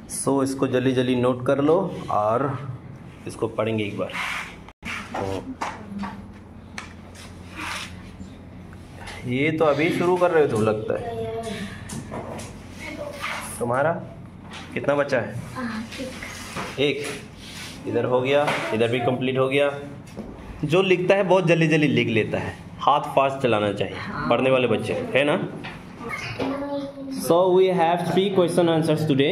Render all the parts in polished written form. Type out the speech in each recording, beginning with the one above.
सो इसको जल्दी जल्दी नोट कर लो और इसको पढ़ेंगे एक बार। ये तो अभी शुरू कर रहे हो लगता है। तुम्हारा कितना बचा है? एक। इधर हो गया, इधर भी कंप्लीट हो गया। जो लिखता है बहुत जल्दी जल्दी लिख लेता है, हाथ फास्ट चलाना चाहिए पढ़ने वाले बच्चे, है ना। So we have 3 question answers today.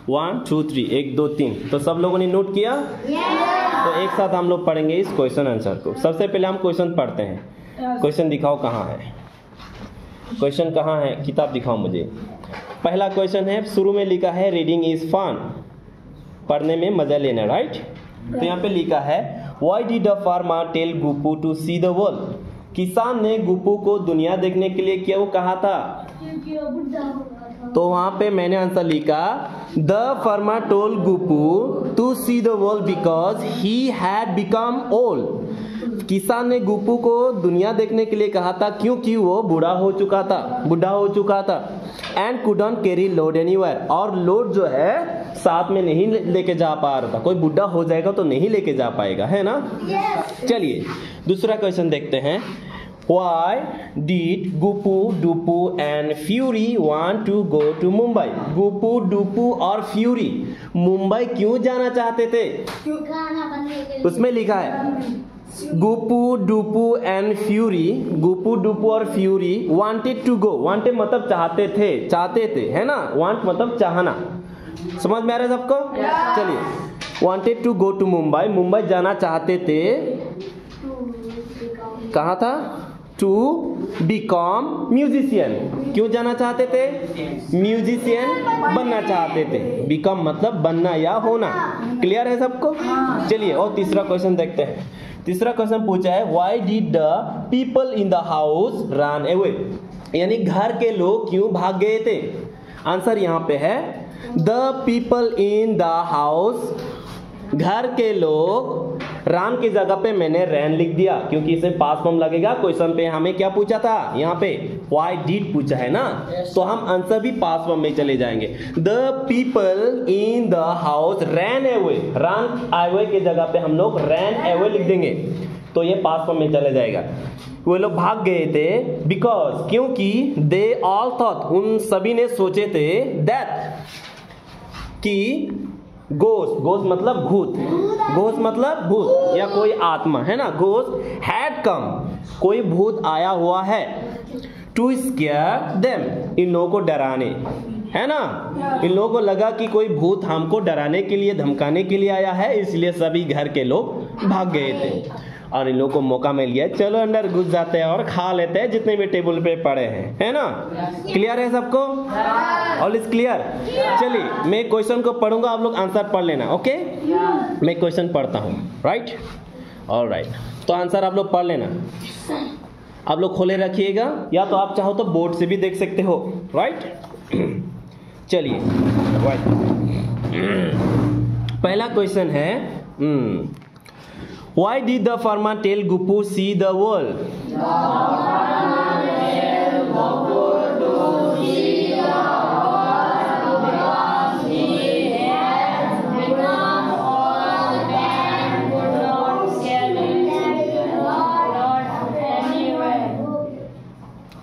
1 2 3, 1 2 3। तो सब लोगों ने नोट किया? तो एक साथ हम लोग पढ़ेंगे इस क्वेश्चन आंसर को। सबसे पहले हम क्वेश्चन पढ़ते हैं। क्वेश्चन दिखाओ कहाँ है, क्वेश्चन कहाँ है, किताब दिखाओ मुझे। पहला क्वेश्चन है, शुरू में लिखा है रीडिंग इज फन, पढ़ने में मजा लेना, राइट। तो यहाँ पे लिखा है why did the farmer tell Guppu to see the world. किसान ने गुप्पू को दुनिया देखने के लिए क्यों कहा था? तो वहां पे मैंने आंसर लिखा the farmer told Guppu to see the world because he had become old. किसान ने गुप्पू को दुनिया देखने के लिए कहा था क्योंकि वो बुढ़ा हो चुका था and couldn't carry load anywhere, और लोड जो है साथ में नहीं लेके जा पा रहा था। कोई बुढ़ा हो जाएगा तो नहीं लेके जा पाएगा, है ना। चलिए दूसरा क्वेश्चन देखते हैं। Why did Gupu, Dupu and Fury want to go to Mumbai? Guppu, Duppu और फ्यूरी मुंबई क्यों जाना चाहते थे? उसमें लिखा है गुप्पू, डुप्पू एंड फ्यूरी, गुप्पू, डुप्पू और Fury wanted to go. Wanted मतलब चाहते थे, है ना। वांट मतलब चाहना। समझ में आ रहा है सबको? चलिए, wanted to go to Mumbai, Mumbai जाना चाहते थे। कहा था? To become musician. क्यों जाना चाहते थे? म्यूजिशियन बनना चाहते थे। बिकम मतलब बनना या होना। क्लियर है सबको? चलिए और तीसरा क्वेश्चन देखते हैं। तीसरा क्वेश्चन पूछा है why did the people in the house run away, यानी घर के लोग क्यों भाग गए थे। आंसर यहाँ पे है the people in the house, घर के लोग। रान की जगह पे मैंने रैन लिख दिया क्योंकि इसे पास्ट फॉर्म लगेगा। क्वेश्चन पे हमें क्या पूछा था? यहाँ पे व्हाई डिड पूछा है ना, तो हम आंसर भी पास्ट फॉर्म में चले जाएंगे। The people in the house ran away, run away की जगह पे हम लोग रैन अवे लिख देंगे तो ये पास्ट फॉर्म में चले जाएगा। वो लोग भाग गए थे बिकॉज, क्योंकि दे ऑल थॉट, उन सभी ने सोचे थे दैट, कि गोस्ट, गोस्ट मतलब भूत, गोस्ट मतलब भूत या कोई आत्मा, है ना। गोस्ट हैड कम, कोई भूत आया हुआ है। टू स्केयर देम, इन लोगों को डराने, है ना। इन लोगों को लगा कि कोई भूत हमको डराने के लिए, धमकाने के लिए आया है, इसलिए सभी घर के लोग भाग गए थे। और इन लोगों को मौका मिल गया, चलो अंदर घुस जाते हैं और खा लेते हैं जितने भी टेबल पे पड़े हैं, है ना। क्लियर है सबको? All is clear? चलिए मैं क्वेश्चन को पढ़ूंगा, आप लोग आंसर पढ़ लेना, ओके। मैं क्वेश्चन पढ़ता हूँ, राइट। ऑलराइट, तो आंसर आप लोग पढ़ लेना। आप लोग खोले रखिएगा, या तो आप चाहो तो बोर्ड से भी देख सकते हो, राइट। चलिए पहला क्वेश्चन है Why did the farmer tell Gupu see the world?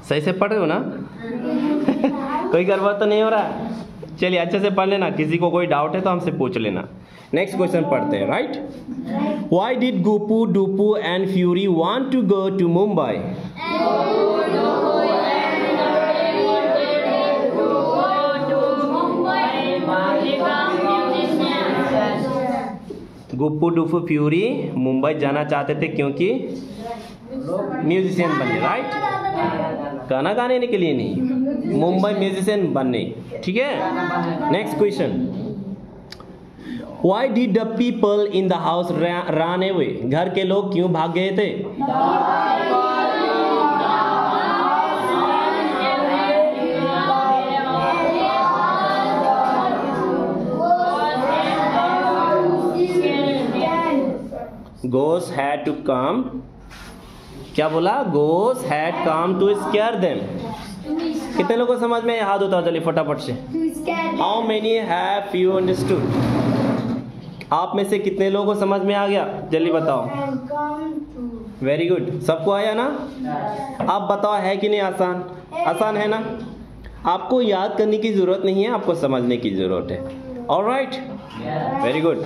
सही से पढ़ रहे हो ना? कोई गड़बड़ तो नहीं हो रहा? चलिए अच्छे से पढ़ लेना, किसी को कोई डाउट है तो हमसे पूछ लेना। नेक्स्ट क्वेश्चन पढ़ते हैं, right. Why did Gupu, Dupu and Fury want to go to Mumbai? Guppu, Duppu, Fury Mumbai जाना चाहते थे क्योंकि म्यूजिशियन बनने, राइट। गाना गाने के लिए नहीं, मुंबई म्यूजिशियन बनने, ठीक है। Next question, Why did the people in the house run away? घर के लोग क्यों भाग गए थे? गोस हैड टू कम, क्या बोला? गोस had come to scare them. कितने लोगों को समझ में याद होता है? चलिए फटाफट से। How many have you understood? आप में से कितने लोगों को समझ में आ गया? जल्दी बताओ। वेरी गुड, सबको आया ना? आप बताओ है कि नहीं आसान? आसान है ना? आपको याद करने की जरूरत नहीं है, आपको समझने की जरूरत है। Alright, very good.